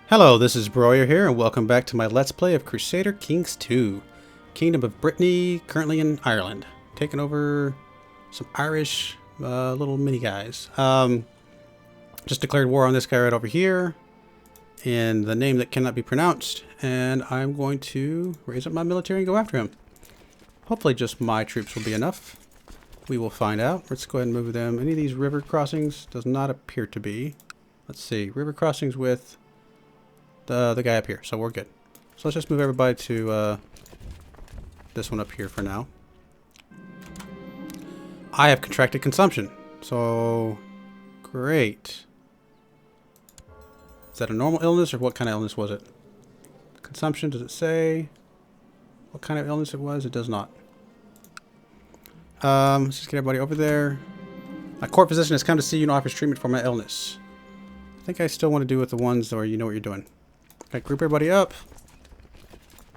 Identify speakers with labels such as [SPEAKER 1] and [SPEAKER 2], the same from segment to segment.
[SPEAKER 1] Hello, this is Broyer here, and welcome back to my Let's Play of Crusader Kings II. Kingdom of Brittany, currently in Ireland. Taking over some Irish little mini guys. Just declared war on this guy right over here, in the name that cannot be pronounced, and I'm going to raise up my military and go after him. Hopefully just my troops will be enough. We will find out. Let's go ahead and move them. Any of these river crossings does not appear to be. Let's see, river crossings with the guy up here, so we're good. So let's just move everybody to this one up here for now. I have contracted consumption, so great. Is that a normal illness, or what kind of illness was it? Consumption, does it say what kind of illness it was? It does not. Let's just get everybody over there. My court physician has come to see you and offers treatment for my illness. I think I still want to do with the ones where you know what you're doing. Okay, group everybody up.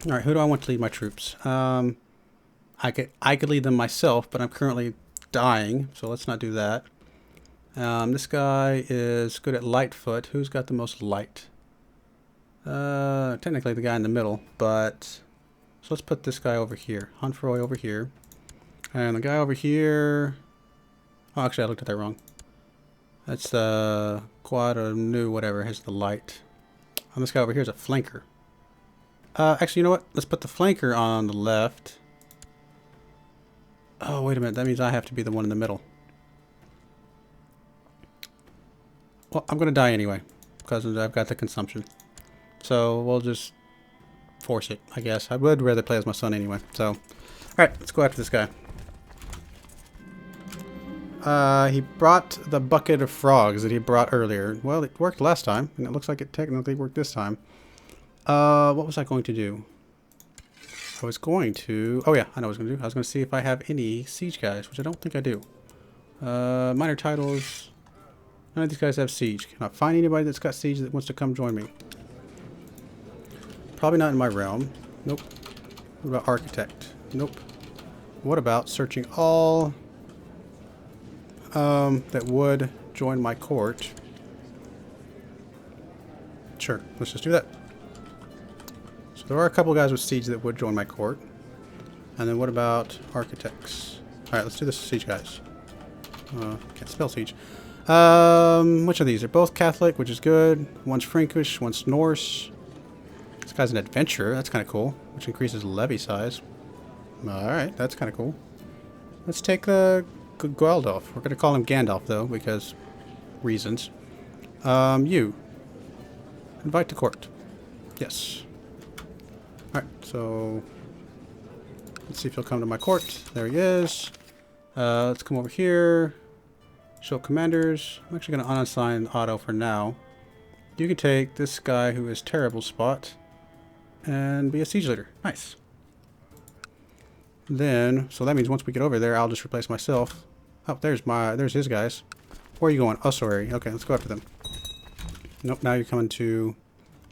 [SPEAKER 1] Alright, who do I want to lead my troops? I could lead them myself, but I'm currently dying, so let's not do that. This guy is good at Lightfoot. Who's got the most light? Technically the guy in the middle, but... So let's put this guy over here. Huntfroy over here. And the guy over here... Oh, actually I looked at that wrong. That's the Quad or New, whatever, has the light. And this guy over here is a flanker. Actually, you know what? Let's put the flanker on the left. Oh, wait a minute. That means I have to be the one in the middle. Well, I'm going to die anyway, because I've got the consumption. So, we'll just force it, I guess. I would rather play as my son anyway. So, alright, let's go after this guy. He brought the bucket of frogs that he brought earlier. Well, it worked last time, and it looks like it technically worked this time. What was I going to do? I was going to... Oh yeah, I know what I was going to do. I was going to see if I have any siege guys, which I don't think I do. Minor titles. None of these guys have siege. Can I find anybody that's got siege that wants to come join me? Probably not in my realm. Nope. What about architect? Nope. What about searching all... that would join my court. Sure, let's just do that. So there are a couple guys with siege that would join my court. And then what about architects? Alright, let's do the siege guys. Can't spell siege. Which of these? They're both Catholic, which is good. One's Frankish, one's Norse. This guy's an adventurer, that's kind of cool. Which increases levy size. Alright, that's kind of cool. Let's take Gwaldolf. We're going to call him Gandalf, though, because reasons. You. Invite to court. Yes. Alright, so... Let's see if he'll come to my court. There he is. Let's come over here. Show commanders. I'm actually going to unassign Otto for now. You can take this guy who is terrible spot and be a siege leader. Nice. Then, so that means once we get over there, I'll just replace myself. Oh, there's his guys. Where are you going? Ossuary. Okay, let's go after them. Nope, now you're coming to...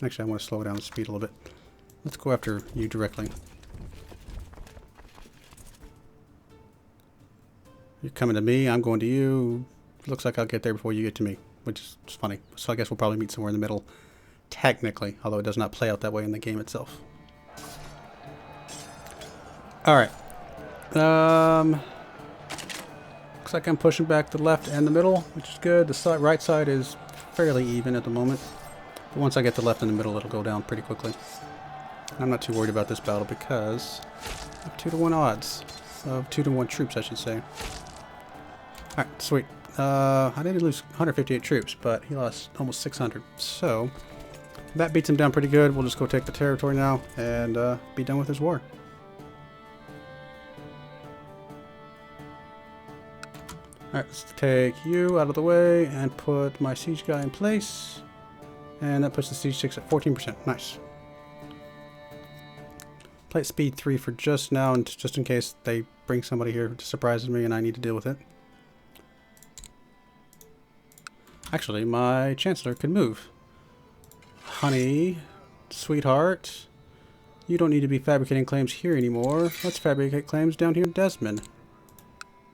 [SPEAKER 1] Actually, I want to slow down the speed a little bit. Let's go after you directly. You're coming to me, I'm going to you. Looks like I'll get there before you get to me, which is funny. So I guess we'll probably meet somewhere in the middle, technically, although it does not play out that way in the game itself. Alright. Looks like I'm pushing back the left and the middle, which is good. The right side is fairly even at the moment. But once I get the left and the middle, it'll go down pretty quickly. And I'm not too worried about this battle because of 2-to-1 odds. Of 2-to-1 troops, I should say. Alright, sweet. I did lose 158 troops, but he lost almost 600. So, that beats him down pretty good. We'll just go take the territory now and be done with his war. Alright, let's take you out of the way and put my siege guy in place. And that puts the siege 6 at 14%. Nice. Play at speed 3 for just now, and just in case they bring somebody here to surprise me and I need to deal with it. Actually, my chancellor could move. Honey, sweetheart, you don't need to be fabricating claims here anymore. Let's fabricate claims down here in Desmond.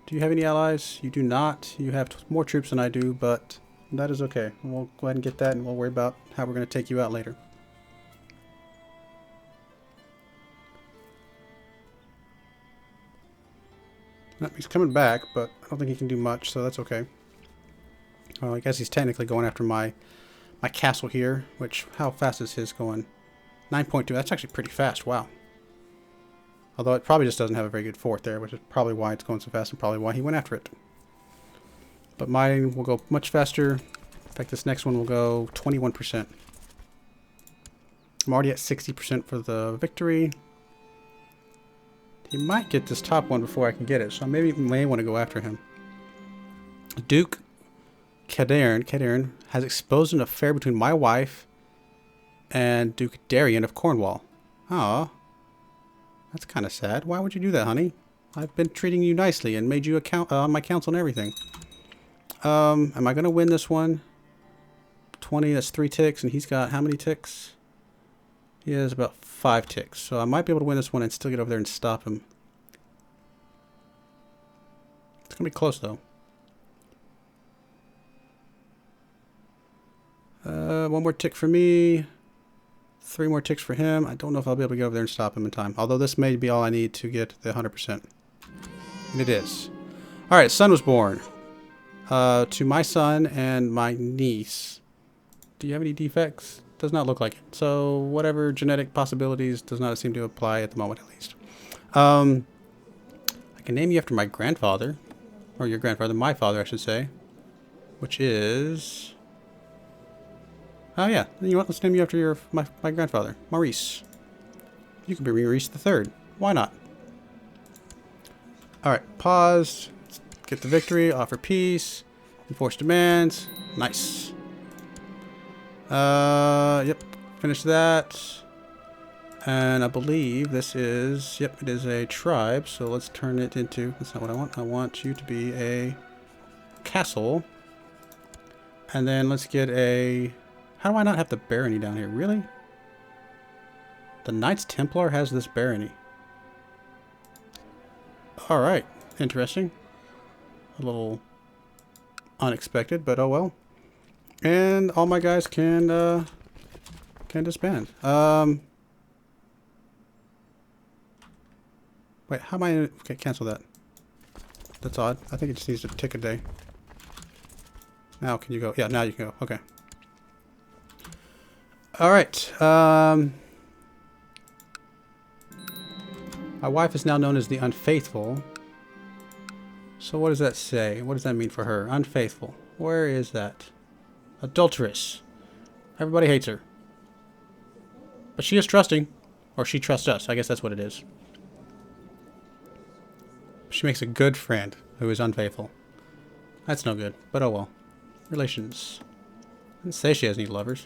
[SPEAKER 1] Do you have any allies? You do not. You have more troops than I do, but That is okay. We'll go ahead and get that, and we'll worry about how we're going to take you out later. He's coming back, but I don't think he can do much, so that's okay. Well, I guess he's technically going after my castle here, which, how fast is his going? 9.2, that's actually pretty fast, wow. Although it probably just doesn't have a very good fort there, which is probably why it's going so fast and probably why he went after it. But mine will go much faster. In fact, this next one will go 21%. I'm already at 60% for the victory. He might get this top one before I can get it, so I may want to go after him. Duke Cadern has exposed an affair between my wife and Duke Darien of Cornwall. Aw. That's kind of sad. Why would you do that, honey? I've been treating you nicely and made you on my council and everything. Am I going to win this one? 20, that's 3 ticks, and he's got how many ticks? He has about 5 ticks, so I might be able to win this one and still get over there and stop him. It's going to be close, though. 1 more tick for me. 3 more ticks for him. I don't know if I'll be able to get over there and stop him in time. Although this may be all I need to get the 100%. And it is. Alright, son was born. To my son and my niece. Do you have any defects? Does not look like it. So whatever genetic possibilities does not seem to apply at the moment, at least. I can name you after my grandfather. Or your grandfather. My father, I should say. Which is... Oh yeah, you know what? Let's name you after my grandfather, Maurice. You can be Maurice the Third. Why not? All right, pause. Get the victory. Offer peace. Enforce demands. Nice. Yep. Finish that. And I believe this is. Yep, it is a tribe. So let's turn it into. That's not what I want. I want you to be a castle. And then let's get a. How do I not have the barony down here? Really? The Knights Templar has this barony. Alright. Interesting. A little unexpected, but oh well. And all my guys can disband. Wait, how am I... Okay, cancel that. That's odd. I think it just needs to tick a day. Now can you go? Yeah, now you can go. Okay. Alright, my wife is now known as the Unfaithful. So what does that say? What does that mean for her? Unfaithful. Where is that? Adulteress. Everybody hates her. But she is trusting. Or she trusts us. I guess that's what it is. She makes a good friend who is unfaithful. That's no good, but oh well. Relations. I didn't say she has any lovers.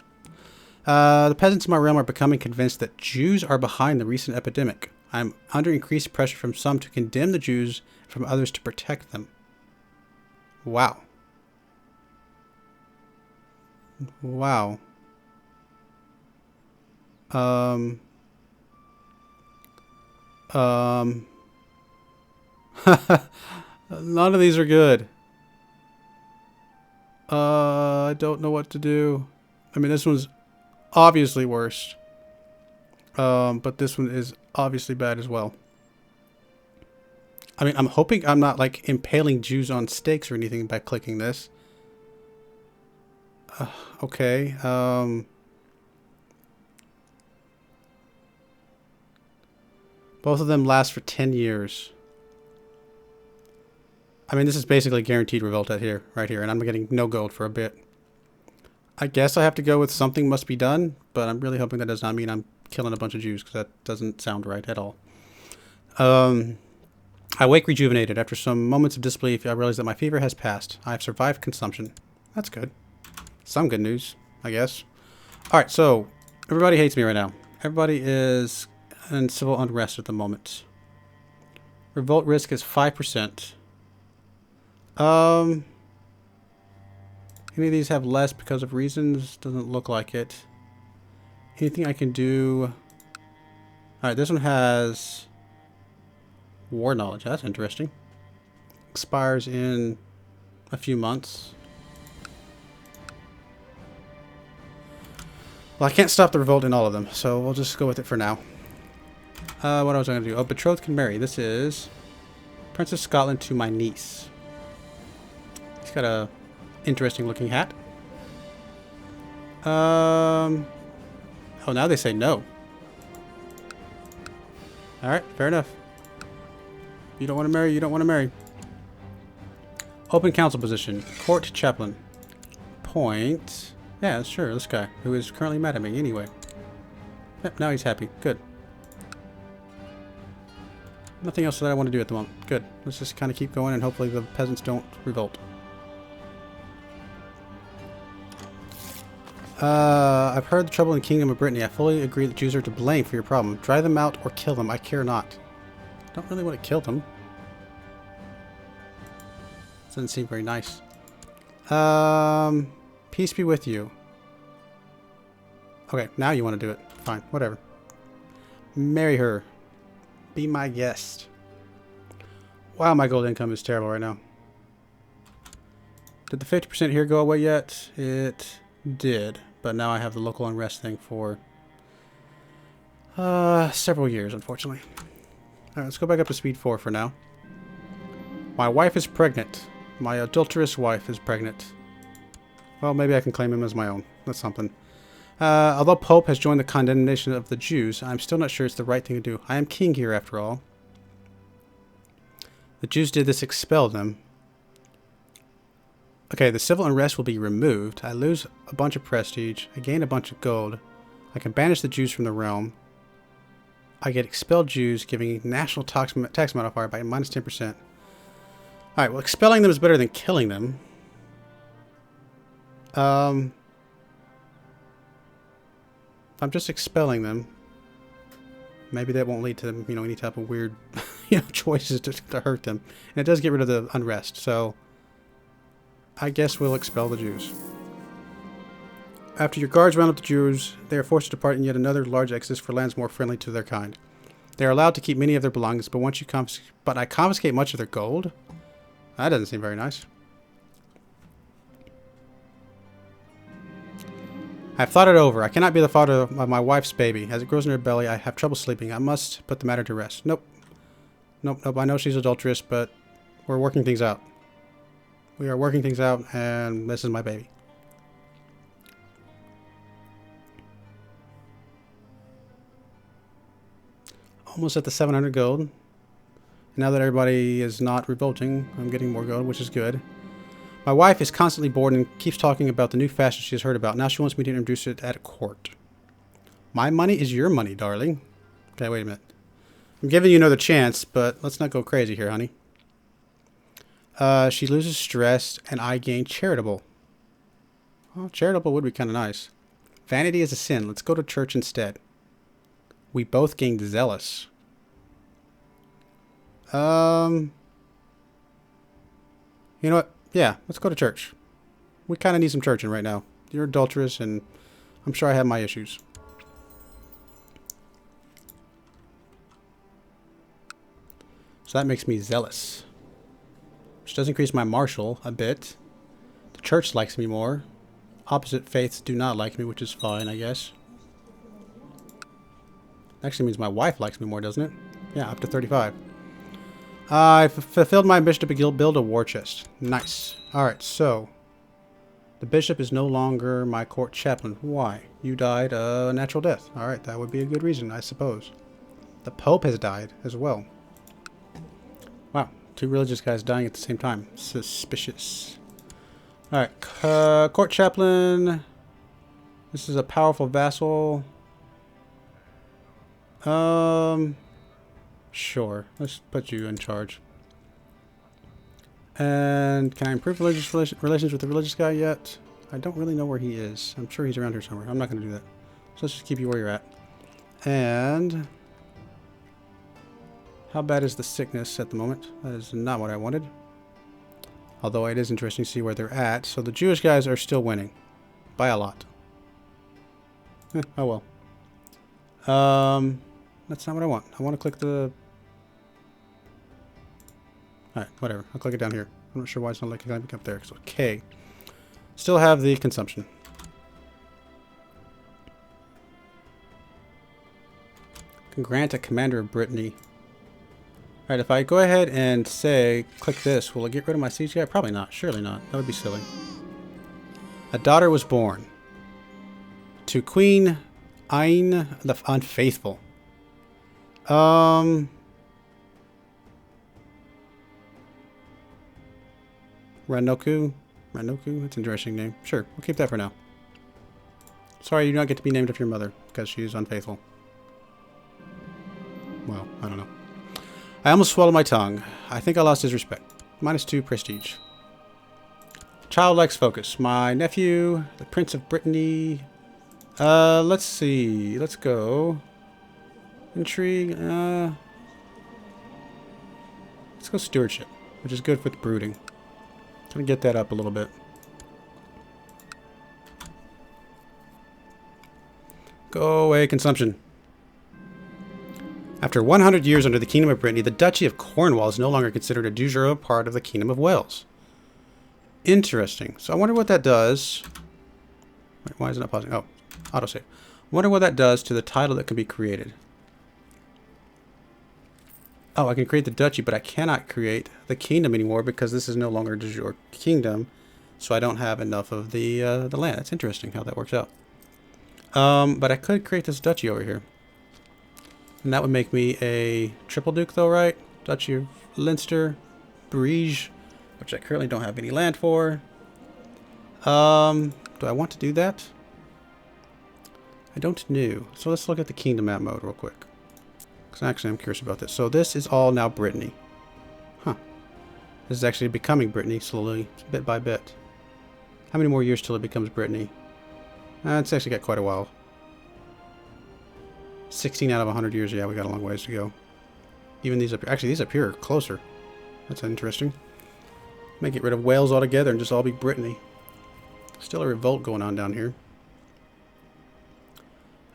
[SPEAKER 1] The peasants in my realm are becoming convinced that Jews are behind the recent epidemic. I'm under increased pressure from some to condemn the Jews, and from others to protect them. Wow. Wow. None of these are good. I don't know what to do. I mean, this one's obviously worse. But this one is obviously bad as well. I mean, I'm hoping I'm not, like, impaling Jews on stakes or anything by clicking this. Okay. Both of them last for 10 years. I mean, this is basically guaranteed revolt right here, and I'm getting no gold for a bit. I guess I have to go with something must be done, but I'm really hoping that does not mean I'm killing a bunch of Jews, because that doesn't sound right at all. I wake rejuvenated. After some moments of disbelief, I realize that my fever has passed. I have survived consumption. That's good. Some good news, I guess. Alright, so everybody hates me right now. Everybody is in civil unrest at the moment. Revolt risk is 5%. Any of these have less because of reasons? Doesn't look like it. Anything I can do? Alright, this one has war knowledge. That's interesting. Expires in a few months. Well, I can't stop the revolt in all of them, so we'll just go with it for now. What was I going to do? Oh, betrothed can marry. This is Prince of Scotland to my niece. He's got a interesting looking hat. Oh, now they say no. Alright, fair enough. You don't want to marry, you don't want to marry. Open council position. Court chaplain. Point. Yeah, sure, this guy, who is currently mad at me anyway. Yep, now he's happy. Good. Nothing else that I want to do at the moment. Good. Let's just kind of keep going and hopefully the peasants don't revolt. I've heard the trouble in the Kingdom of Brittany. I fully agree that Jews are to blame for your problem. Drive them out or kill them. I care not. Don't really want to kill them. Doesn't seem very nice. Peace be with you. Okay, now you want to do it. Fine, whatever. Marry her. Be my guest. Wow, my gold income is terrible right now. Did the 50% here go away yet? It did. But now I have the local unrest thing for several years, unfortunately. Alright, let's go back up to speed 4 for now. My wife is pregnant. My adulterous wife is pregnant. Well, maybe I can claim him as my own. That's something. Although Pope has joined the condemnation of the Jews, I'm still not sure it's the right thing to do. I am king here, after all. The Jews did this, expel them. Okay, the civil unrest will be removed. I lose a bunch of prestige. I gain a bunch of gold. I can banish the Jews from the realm. I get expelled Jews, giving national tax modifier by minus 10%. Alright, well, expelling them is better than killing them. I'm just expelling them. Maybe that won't lead to, you know, any type of weird, choices to hurt them. And it does get rid of the unrest, so I guess we'll expel the Jews. After your guards round up the Jews, they are forced to depart in yet another large exodus for lands more friendly to their kind. They are allowed to keep many of their belongings, but I confiscate much of their gold? That doesn't seem very nice. I've thought it over. I cannot be the father of my wife's baby. As it grows in her belly, I have trouble sleeping. I must put the matter to rest. Nope. Nope, nope. I know she's adulterous, but we're working things out. We are working things out, and this is my baby. Almost at the 700 gold. Now that everybody is not revolting, I'm getting more gold, which is good. My wife is constantly bored and keeps talking about the new fashion she has heard about. Now she wants me to introduce it at court. My money is your money, darling. Okay, wait a minute. I'm giving you another chance, but let's not go crazy here, honey. She loses stress, and I gain charitable. Well, charitable would be kind of nice. Vanity is a sin. Let's go to church instead. We both gained zealous. You know what? Yeah, let's go to church. We kind of need some churching right now. You're adulterous, and I'm sure I have my issues. So that makes me zealous. Which does increase my martial a bit. The church likes me more. Opposite faiths do not like me, which is fine, I guess. Actually means my wife likes me more, doesn't it? Yeah, up to 35. I've fulfilled my ambition to build a war chest. Nice. Alright, so the bishop is no longer my court chaplain. Why? You died a natural death. Alright, that would be a good reason, I suppose. The Pope has died as well. Wow, 2 religious guys dying at the same time. Suspicious. Alright, court chaplain. This is a powerful vassal. Sure. Let's put you in charge. And can I improve religious relations with the religious guy yet? I don't really know where he is. I'm sure he's around here somewhere. I'm not going to do that. So let's just keep you where you're at. And how bad is the sickness at the moment? That is not what I wanted. Although it is interesting to see where they're at. So the Jewish guys are still winning. By a lot. Oh well. That's not what I want. I want to click the... Alright, whatever. I'll click it down here. I'm not sure why it's not like up there. So, okay. Still have the consumption. Grant a commander of Brittany. Alright, if I go ahead and say, click this, will it get rid of my siege guy? Probably not. Surely not. That would be silly. A daughter was born. To Queen Ain the Unfaithful. Randoku? Randoku? That's an interesting name. Sure, we'll keep that for now. Sorry, you do not get to be named after your mother, because she is unfaithful. Well, I don't know. I almost swallowed my tongue. I think I lost his respect. -2 prestige. Child likes focus. My nephew, the Prince of Brittany. Let's see. Let's go. Intrigue. Let's go stewardship, which is good with brooding. Gonna get that up a little bit. Go away, consumption. After 100 years under the Kingdom of Brittany, the Duchy of Cornwall is no longer considered a de jure part of the Kingdom of Wales. Interesting. So I wonder what that does. Wait, why is it not pausing? Oh, autosave. I wonder what that does to the title that can be created. Oh, I can create the duchy, but I cannot create the kingdom anymore because this is no longer a de jure kingdom. So I don't have enough of the land. That's interesting how that works out. But I could create this duchy over here. And that would make me a triple duke though, right? Duchy of Leinster, Briege, which I currently don't have any land for. Do I want to do that? I don't know. So let's look at the kingdom map mode real quick. Because actually I'm curious about this. So this is all now Brittany. Huh. This is actually becoming Brittany slowly, bit by bit. How many more years till it becomes Brittany? It's actually got quite a while. 16 out of 100 years. Yeah, we got a long ways to go. Even these up here. Actually, these up here are closer. That's interesting. May get rid of Wales altogether and just all be Brittany. Still a revolt going on down here.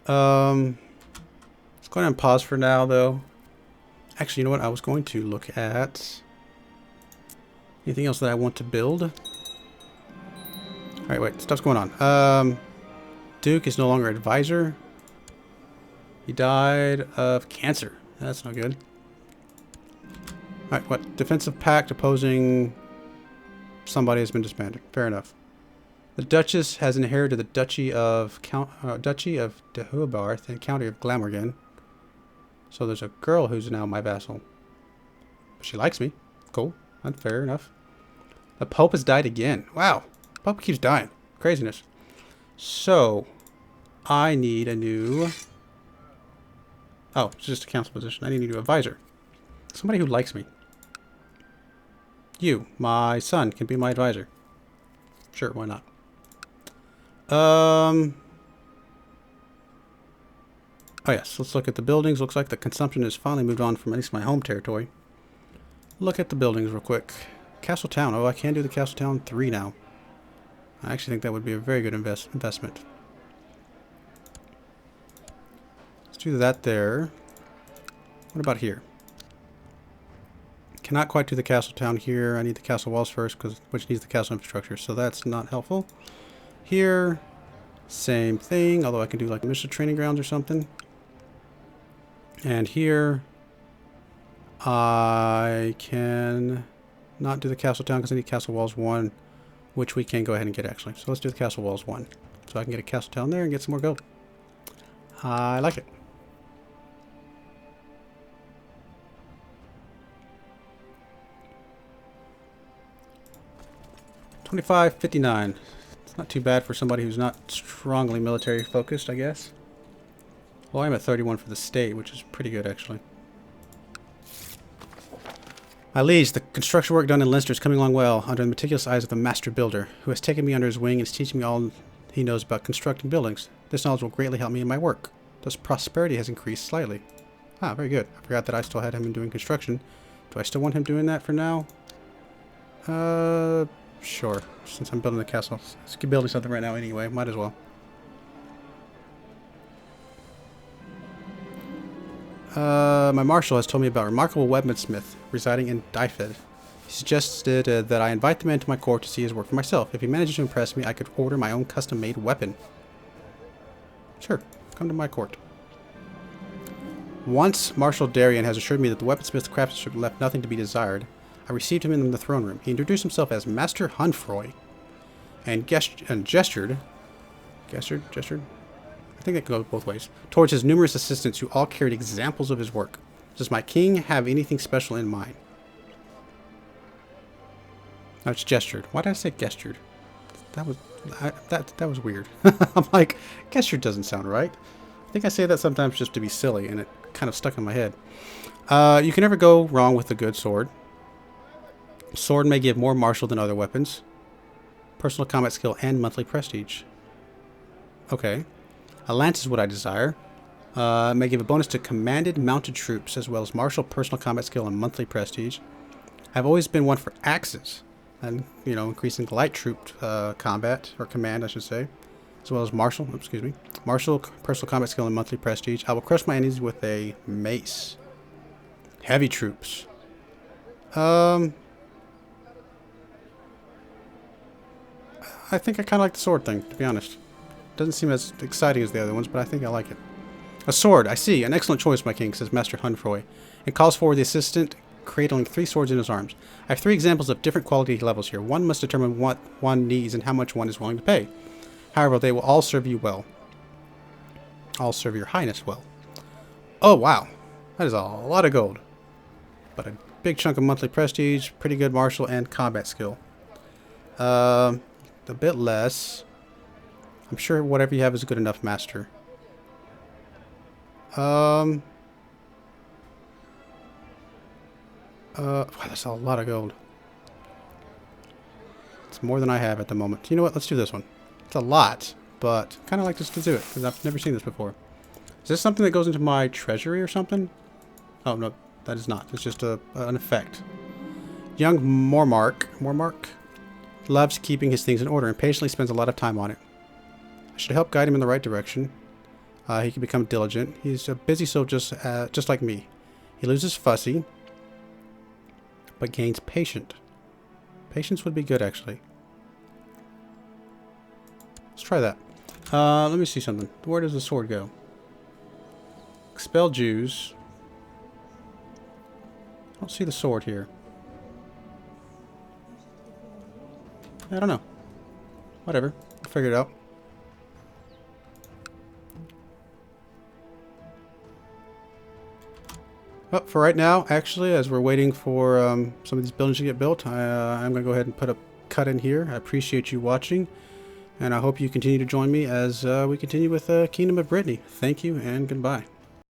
[SPEAKER 1] Let's go ahead and pause for now, though. Actually, you know what? I was going to look at anything else that I want to build. Alright, wait. Stuff's going on. Duke is no longer advisor. He died of cancer. That's not good. Alright, what? Defensive pact opposing somebody has been disbanded. Fair enough. The Duchess has inherited the Duchy of Deheubarth and County of Glamorgan. So there's a girl who's now my vassal. She likes me. Cool. That's fair enough. The Pope has died again. Wow. Pope keeps dying. Craziness. So, I need a new... Oh, it's just a council position. I need a new advisor. Somebody who likes me. You, my son, can be my advisor. Sure, why not? Oh yes, let's look at the buildings. Looks like the consumption has finally moved on from at least my home territory. Look at the buildings real quick. Castle Town. Oh, I can do the Castle Town 3 now. I actually think that would be a very good investment. Let's do that there. What about here? Cannot quite do the Castle Town here. I need the Castle Walls first, which needs the castle infrastructure, so that's not helpful. Here, same thing, although I can do like mission training grounds or something. And here, I can not do the Castle Town because I need Castle Walls 1, which we can go ahead and get actually. So let's do the Castle Walls 1. So I can get a Castle Town there and get some more gold. I like it. $25.59. It's not too bad for somebody who's not strongly military focused, I guess. Well, I'm at 31 for the state, which is pretty good actually. My liege, the construction work done in Leinster is coming along well under the meticulous eyes of the master builder, who has taken me under his wing and is teaching me all he knows about constructing buildings. This knowledge will greatly help me in my work. Thus, prosperity has increased slightly. Ah, very good. I forgot that I still had him doing construction. Do I still want him doing that for now? Sure. Since I'm building the castle. Let's keep building something right now anyway. Might as well. My marshal has told me about a remarkable weaponsmith residing in Dyfed. He suggested that I invite the man to my court to see his work for myself. If he manages to impress me, I could order my own custom-made weapon. Sure, come to my court. Once Marshal Darien has assured me that the weaponsmith's craftsmanship left nothing to be desired, I received him in the throne room. He introduced himself as Master Hunfroy and gestured, I think that goes both ways, towards his numerous assistants who all carried examples of his work. Does my king have anything special in mind? No, it's gestured. Why did I say gestured? That was weird. I'm like, gestured doesn't sound right. I think I say that sometimes just to be silly, and it kind of stuck in my head. You can never go wrong with a good sword. Sword may give more martial than other weapons. Personal combat skill and monthly prestige. Okay. A lance is what I desire. May give a bonus to commanded mounted troops, as well as martial, personal combat skill, and monthly prestige. I've always been one for axes, and increasing light troop combat, or command, I should say, as well as martial, martial, personal combat skill, and monthly prestige. I will crush my enemies with a mace. Heavy troops. I think I kind of like the sword thing, to be honest. Doesn't seem as exciting as the other ones, but I think I like it. A sword, I see. An excellent choice, my king, says Master Hunfroy. It calls forward the assistant, cradling 3 swords in his arms. I have 3 examples of different quality levels here. One must determine what one needs and how much one is willing to pay. However, they will all serve you well. All serve your highness well. Oh, wow. That is a lot of gold. But a big chunk of monthly prestige, pretty good martial, and combat skill. A bit less. I'm sure whatever you have is good enough, master. Wow, that's a lot of gold. It's more than I have at the moment. You know what? Let's do this one. It's a lot, but kind of like just to do it because I've never seen this before. Is this something that goes into my treasury or something? Oh no, that is not. It's just an effect. Young Mormark loves keeping his things in order and patiently spends a lot of time on it. I should help guide him in the right direction. He can become diligent. He's a busy soul just like me. He loses fussy, but gains patient. Patience would be good, actually. Let's try that. Let me see something. Where does the sword go? Expel Jews. I don't see the sword here. I don't know. Whatever. I'll figure it out. Well, for right now, actually, as we're waiting for some of these buildings to get built, I'm going to go ahead and put a cut in here. I appreciate you watching, and I hope you continue to join me as we continue with Kingdom of Brittany. Thank you, and goodbye.